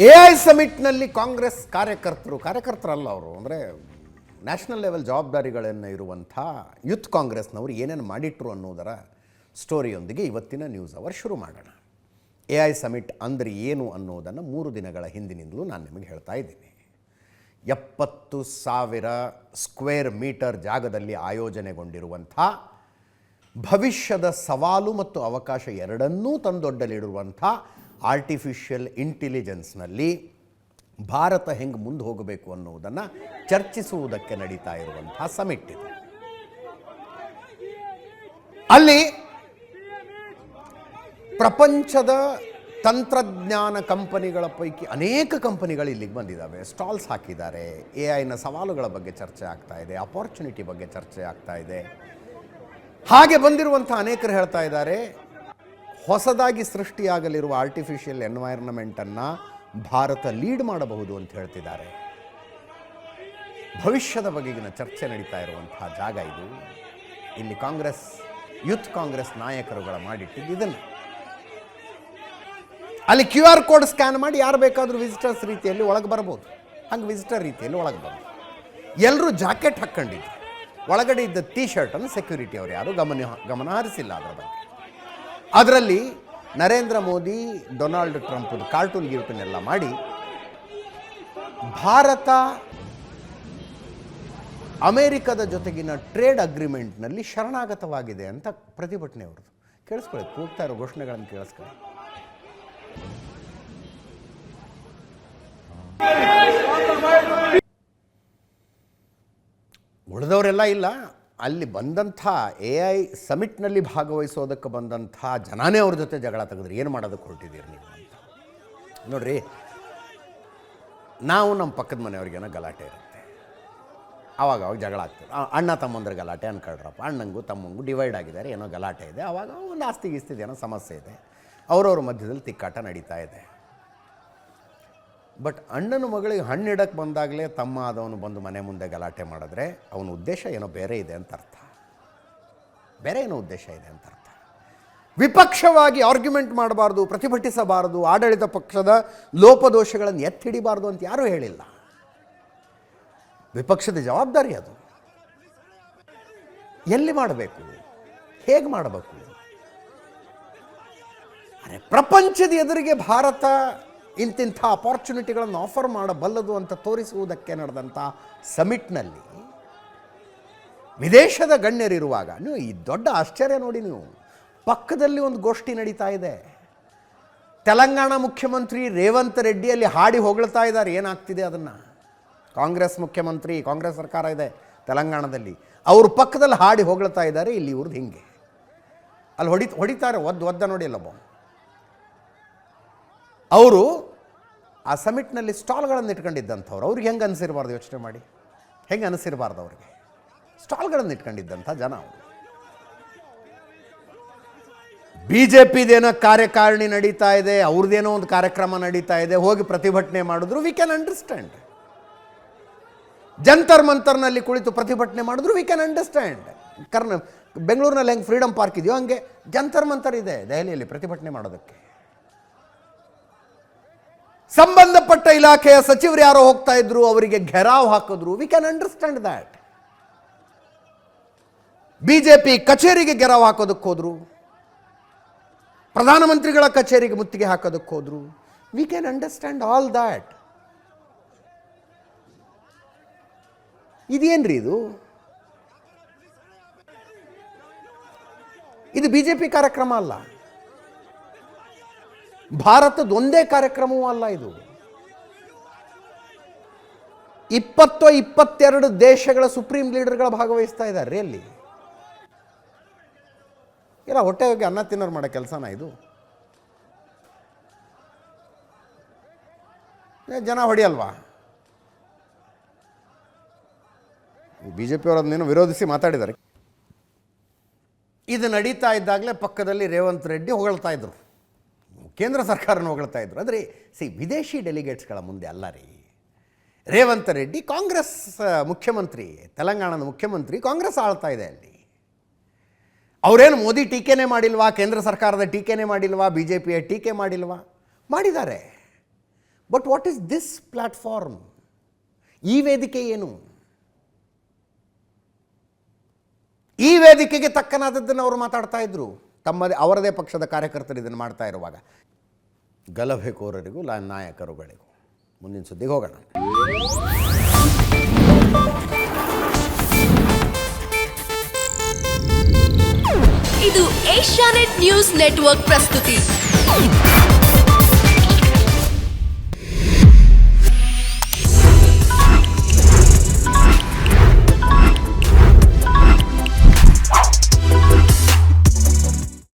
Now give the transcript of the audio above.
AI ಸಮಿಟ್ನಲ್ಲಿ Congress ಕಾರ್ಯಕರ್ತರಲ್ಲ ಅವರು, ಅಂದರೆ national level ಜವಾಬ್ದಾರಿಗಳನ್ನು ಇರುವಂಥ ಯೂತ್ ಕಾಂಗ್ರೆಸ್ನವರು ಏನೇನು ಮಾಡಿಟ್ರು ಅನ್ನೋದರ ಸ್ಟೋರಿಯೊಂದಿಗೆ ಇವತ್ತಿನ ನ್ಯೂಸ್ ಅವರ್ ಶುರು ಮಾಡೋಣ. AI ಸಮಿಟ್ ಅಂದರೆ ಏನು ಅನ್ನೋದನ್ನು 3 ದಿನಗಳ ಹಿಂದಿನಿಂದಲೂ ನಾನು ನಿಮಗೆ ಹೇಳ್ತಾ ಇದ್ದೀನಿ. 70,000 ಸ್ಕ್ವೇರ್ ಮೀಟರ್ ಜಾಗದಲ್ಲಿ ಆಯೋಜನೆಗೊಂಡಿರುವಂಥ ಭವಿಷ್ಯದ ಸವಾಲು ಮತ್ತು ಅವಕಾಶ ಎರಡನ್ನೂ ತಂದೊಡ್ಡಲಿಡುವಂಥ ಆರ್ಟಿಫಿಷಿಯಲ್ ಇಂಟೆಲಿಜೆನ್ಸ್ನಲ್ಲಿ ಭಾರತ ಹೆಂಗೆ ಮುಂದೆ ಹೋಗಬೇಕು ಅನ್ನೋದನ್ನು ಚರ್ಚಿಸುವುದಕ್ಕೆ ನಡೀತಾ ಇರುವಂಥ ಸಮಿಟ್ ಇದು. ಅಲ್ಲಿ ಪ್ರಪಂಚದ ತಂತ್ರಜ್ಞಾನ ಕಂಪನಿಗಳ ಪೈಕಿ ಅನೇಕ ಕಂಪನಿಗಳು ಇಲ್ಲಿಗೆ ಬಂದಿದ್ದಾವೆ, ಸ್ಟಾಲ್ಸ್ ಹಾಕಿದ್ದಾರೆ. AI ಸವಾಲುಗಳ ಬಗ್ಗೆ ಚರ್ಚೆ ಆಗ್ತಾ ಇದೆ, ಅಪಾರ್ಚುನಿಟಿ ಬಗ್ಗೆ ಚರ್ಚೆ ಆಗ್ತಾ ಇದೆ. ಹಾಗೆ ಬಂದಿರುವಂಥ ಅನೇಕರು ಹೇಳ್ತಾ ಇದ್ದಾರೆ, ಹೊಸದಾಗಿ ಸೃಷ್ಟಿಯಾಗಲಿರುವ ಆರ್ಟಿಫಿಷಿಯಲ್ ಎನ್ವೈರ್ನಮೆಂಟನ್ನು ಭಾರತ ಲೀಡ್ ಮಾಡಬಹುದು ಅಂತ ಹೇಳ್ತಿದ್ದಾರೆ. ಭವಿಷ್ಯದ ಬಗೆಗಿನ ಚರ್ಚೆ ನಡೀತಾ ಇರುವಂಥ ಜಾಗ ಇದು. ಇಲ್ಲಿ ಯೂತ್ ಕಾಂಗ್ರೆಸ್ ನಾಯಕರುಗಳ ಮಾಡಿಟ್ಟಿದ್ದು ಇದನ್ನು. ಅಲ್ಲಿ QR ಕೋಡ್ ಸ್ಕ್ಯಾನ್ ಮಾಡಿ ಯಾರು ಬೇಕಾದರೂ ವಿಸಿಟರ್ಸ್ ರೀತಿಯಲ್ಲಿ ಒಳಗೆ ಬರ್ಬೋದು. ಹಂಗೆ ವಿಸಿಟರ್ ರೀತಿಯಲ್ಲಿ ಒಳಗೆ ಬರ್ಬೋದು. ಎಲ್ಲರೂ ಜಾಕೆಟ್ ಹಾಕ್ಕೊಂಡಿದ್ರು. ಒಳಗಡೆ ಇದ್ದ ಶರ್ಟನ್ನು ಸೆಕ್ಯೂರಿಟಿ ಅವರು ಯಾರು ಗಮನ ಹರಿಸಿಲ್ಲ ಅದರ ಬಗ್ಗೆ. ಅದರಲ್ಲಿ Narendra Modi, Donald Trump cartoon ಗಿರ್ಟೂನೆಲ್ಲ ಮಾಡಿ ಭಾರತ ಅಮೇರಿಕದ ಜೊತೆಗಿನ ಟ್ರೇಡ್ ಅಗ್ರಿಮೆಂಟ್ನಲ್ಲಿ ಶರಣಾಗತವಾಗಿದೆ ಅಂತ ಪ್ರತಿಭಟನೆ ಅವ್ರದ್ದು. ಕೇಳಿಸ್ಕೊಳ್ಳಿ, ಕೂಗ್ತಾ ಇರೋ ಘೋಷಣೆಗಳನ್ನು ಕೇಳಿಸ್ಕೊಳ್ಳಿ. ಉಳಿದವರೆಲ್ಲ ಇಲ್ಲ, ಅಲ್ಲಿ ಬಂದಂಥ AI ಸಮಿಟ್ನಲ್ಲಿ ಭಾಗವಹಿಸೋದಕ್ಕೆ ಬಂದಂಥ ಜನಾನೇ ಅವ್ರ ಜೊತೆ ಜಗಳ ತೆಗೆದ್ರಿ. ಏನು ಮಾಡೋದಕ್ಕೆ ಹೊರಟಿದ್ದೀರಿ ನೀವು ಅಂತ ನೋಡ್ರಿ. ನಾವು ನಮ್ಮ ಪಕ್ಕದ ಮನೆಯವ್ರಿಗೇನೋ ಗಲಾಟೆ ಇರುತ್ತೆ, ಆವಾಗ ಜಗಳ ಆಗ್ತದೆ. ಅಣ್ಣ ತಮ್ಮಂದ್ರ ಗಲಾಟೆ ಅನ್ಕೊಳ್ರಪ್ಪ, ಅಣ್ಣಂಗೂ ತಮ್ಮಂಗೂ ಡಿವೈಡ್ ಆಗಿದ್ದಾರೆ, ಏನೋ ಗಲಾಟೆ ಇದೆ, ಆವಾಗ ಒಂದು ಆಸ್ತಿ ಗೀಸ್ತಿದೆ, ಏನೋ ಸಮಸ್ಯೆ ಇದೆ, ಅವ್ರವ್ರ ಮಧ್ಯದಲ್ಲಿ ತಿಕ್ಕಾಟ ನಡೀತಾ ಇದೆ. ಬಟ್ ಅಣ್ಣನ ಮಗಳಿಗೆ ಹಣ್ಣು ಇಡಕ್ಕೆ ಬಂದಾಗಲೇ ತಮ್ಮ ಆದವನು ಬಂದು ಮನೆ ಮುಂದೆ ಗಲಾಟೆ ಮಾಡಿದ್ರೆ ಅವನ ಉದ್ದೇಶ ಏನೋ ಬೇರೆ ಇದೆ ಅಂತ ಅರ್ಥ. ಬೇರೆ ಏನೋ ಉದ್ದೇಶ ಇದೆ ಅಂತ ಅರ್ಥ. ವಿಪಕ್ಷವಾಗಿ ಆರ್ಗ್ಯುಮೆಂಟ್ ಮಾಡಬಾರ್ದು, ಪ್ರತಿಭಟಿಸಬಾರದು, ಆಡಳಿತ ಪಕ್ಷದ ಲೋಪದೋಷಗಳನ್ನು ಎತ್ತಿ ಹಿಡಿಬಾರ್ದು ಅಂತ ಯಾರೂ ಹೇಳಿಲ್ಲ. ವಿಪಕ್ಷದ ಜವಾಬ್ದಾರಿ ಅದು. ಎಲ್ಲಿ ಮಾಡಬೇಕು, ಹೇಗೆ ಮಾಡಬೇಕು, ಅರೆ ಪ್ರಪಂಚದ ಎದುರಿಗೆ ಭಾರತ ಇಂತಿಂಥ ಅಪಾರ್ಚುನಿಟಿಗಳನ್ನು ಆಫರ್ ಮಾಡಬಲ್ಲದು ಅಂತ ತೋರಿಸುವುದಕ್ಕೆ ನಡೆದಂಥ ಸಮಿಟ್ನಲ್ಲಿ ವಿದೇಶದ ಗಣ್ಯರಿರುವಾಗ ನೀವು ಈ ದೊಡ್ಡ ಆಶ್ಚರ್ಯ ನೋಡಿ. ನೀವು ಪಕ್ಕದಲ್ಲಿ ಒಂದು ಗೋಷ್ಠಿ ನಡೀತಾ ಇದೆ. ತೆಲಂಗಾಣ ಮುಖ್ಯಮಂತ್ರಿ ರೇವಂತ್ ರೆಡ್ಡಿ ಅಲ್ಲಿ ಹಾಡಿ ಹೊಗಳ್ತಾ ಇದ್ದಾರೆ. ಏನಾಗ್ತಿದೆ ಅದನ್ನು, ಕಾಂಗ್ರೆಸ್ ಮುಖ್ಯಮಂತ್ರಿ, ಕಾಂಗ್ರೆಸ್ ಸರ್ಕಾರ ಇದೆ ತೆಲಂಗಾಣದಲ್ಲಿ, ಅವ್ರ ಪಕ್ಕದಲ್ಲಿ ಹಾಡಿ ಹೊಗಳ್ತಾ ಇದ್ದಾರೆ. ಇಲ್ಲಿ ಇವ್ರದ್ದು ಹಿಂಗೆ ಅಲ್ಲಿ ಹೊಡಿತಾರೆ, ಒದ್ದ ನೋಡಿ ಅಲ್ಲಬ್ಬ. ಅವರು ಆ ಸಮಿಟ್ನಲ್ಲಿ ಸ್ಟಾಲ್ಗಳನ್ನು ಇಟ್ಕೊಂಡಿದ್ದಂಥವ್ರು, ಅವ್ರಿಗೆ ಹೆಂಗೆ ಅನಿಸಿರಬಾರ್ದು ಯೋಚನೆ ಮಾಡಿ. ಹೆಂಗೆ ಅನಿಸಿರಬಾರ್ದು ಅವ್ರಿಗೆ? ಸ್ಟಾಲ್ಗಳನ್ನು ಇಟ್ಕೊಂಡಿದ್ದಂಥ ಜನ ಅವರು. BJPದೇನೋ ಕಾರ್ಯಕಾರಿಣಿ ನಡೀತಾ ಇದೆ, ಅವ್ರದ್ದೇನೋ ಒಂದು ಕಾರ್ಯಕ್ರಮ ನಡೀತಾ ಇದೆ, ಹೋಗಿ ಪ್ರತಿಭಟನೆ ಮಾಡಿದ್ರು ವಿ ಕ್ಯಾನ್ ಅಂಡರ್ಸ್ಟ್ಯಾಂಡ್. ಜಂತರ್ ಮಂತರ್ನಲ್ಲಿ ಕುಳಿತು ಪ್ರತಿಭಟನೆ ಮಾಡಿದ್ರು ವಿ ಕ್ಯಾನ್ ಅಂಡರ್ಸ್ಟ್ಯಾಂಡ್. ಬೆಂಗಳೂರಿನಲ್ಲಿ ಹೆಂಗೆ ಫ್ರೀಡಮ್ ಪಾರ್ಕ್ ಇದೆಯೋ ಹಂಗೆ ಜಂತರ್ ಮಂತರ್ ಇದೆ ದೆಹಲಿಯಲ್ಲಿ ಪ್ರತಿಭಟನೆ ಮಾಡೋದಕ್ಕೆ. ಸಂಬಂಧಪಟ್ಟ ಇಲಾಖೆಯ ಸಚಿವರು ಯಾರೋ ಹೋಗ್ತಾ ಇದ್ರು, ಅವರಿಗೆ ಘೆರಾವ್ ಹಾಕಿದ್ರು, V can understand that. BJP ಕಚೇರಿಗೆ ಘೆರಾವ್ ಹಾಕೋದಕ್ಕೆ ಹೋದ್ರು, ಪ್ರಧಾನಮಂತ್ರಿಗಳ ಕಚೇರಿಗೆ ಮುತ್ತಿಗೆ ಹಾಕೋದಕ್ಕೆ ಹೋದ್ರು, we can understand all that. ಇದೇನ್ರಿ ಇದು? ಇದು BJP ಕಾರ್ಯಕ್ರಮ ಅಲ್ಲ, ಭಾರತದ ಒಂದೇ ಕಾರ್ಯಕ್ರಮವೂ ಅಲ್ಲ ಇದು. 22 ದೇಶಗಳ ಸುಪ್ರೀಂ ಲೀಡರ್ಗಳ ಭಾಗವಹಿಸ್ತಾ ಇದ್ದಾರೆ ಅಲ್ಲಿ. ಇಲ್ಲ ಹೊಟ್ಟೆ ಹೋಗಿ ಅನ್ನ ತಿನ್ನೋರು ಮಾಡೋ ಕೆಲಸನ ಇದು? ಜನ ಹೊಡಿಯಲ್ವಾ? BJP ಅವರನ್ನೇನು ವಿರೋಧಿಸಿ ಮಾತಾಡಿದ್ದಾರೆ. ಇದು ನಡೀತಾ ಇದ್ದಾಗಲೇ ಪಕ್ಕದಲ್ಲಿ ರೇವಂತ್ ರೆಡ್ಡಿ ಹೊಗಳ್ತಾ ಇದ್ರು, ಕೇಂದ್ರ ಸರ್ಕಾರನ ಹೊಗಳ್ತಾ ಇದ್ರು. ಆದರೆ ವಿದೇಶಿ ಡೆಲಿಗೇಟ್ಸ್ಗಳ ಮುಂದೆ ಅಲ್ಲ ರೀ. ರೇವಂತ್ ರೆಡ್ಡಿ ಕಾಂಗ್ರೆಸ್ ಮುಖ್ಯಮಂತ್ರಿ, ತೆಲಂಗಾಣದ ಮುಖ್ಯಮಂತ್ರಿ, ಕಾಂಗ್ರೆಸ್ ಆಳ್ತಾ ಇದೆ ಅಲ್ಲಿ. ಅವರೇನು ಮೋದಿ ಟೀಕೆನೇ ಮಾಡಿಲ್ವಾ, ಕೇಂದ್ರ ಸರ್ಕಾರದ ಟೀಕೆನೇ ಮಾಡಿಲ್ವಾ, BJPಯ ಟೀಕೆ ಮಾಡಿಲ್ವಾ? ಮಾಡಿದ್ದಾರೆ. But what is this platform? ಈ ವೇದಿಕೆ ಏನು? ಈ ವೇದಿಕೆಗೆ ತಕ್ಕನಾದದ್ದನ್ನು ಅವರು ಮಾತಾಡ್ತಾ ಇದ್ರು. ಅವರದೇ ಪಕ್ಷದ ಕಾರ್ಯಕರ್ತರು ಇದನ್ನು ಮಾಡ್ತಾ ಇರುವಾಗ ಗಲಭೆಕೋರರಿಗೂ ನಾಯಕರುಗಳಿಗೂ. ಮುಂದಿನ ಸುದ್ದಿಗೆ ಹೋಗೋಣ. ಇದು ಏಷ್ಯಾನೆಟ್ ನ್ಯೂಸ್ ನೆಟ್ವರ್ಕ್ ಪ್ರಸ್ತುತಿ.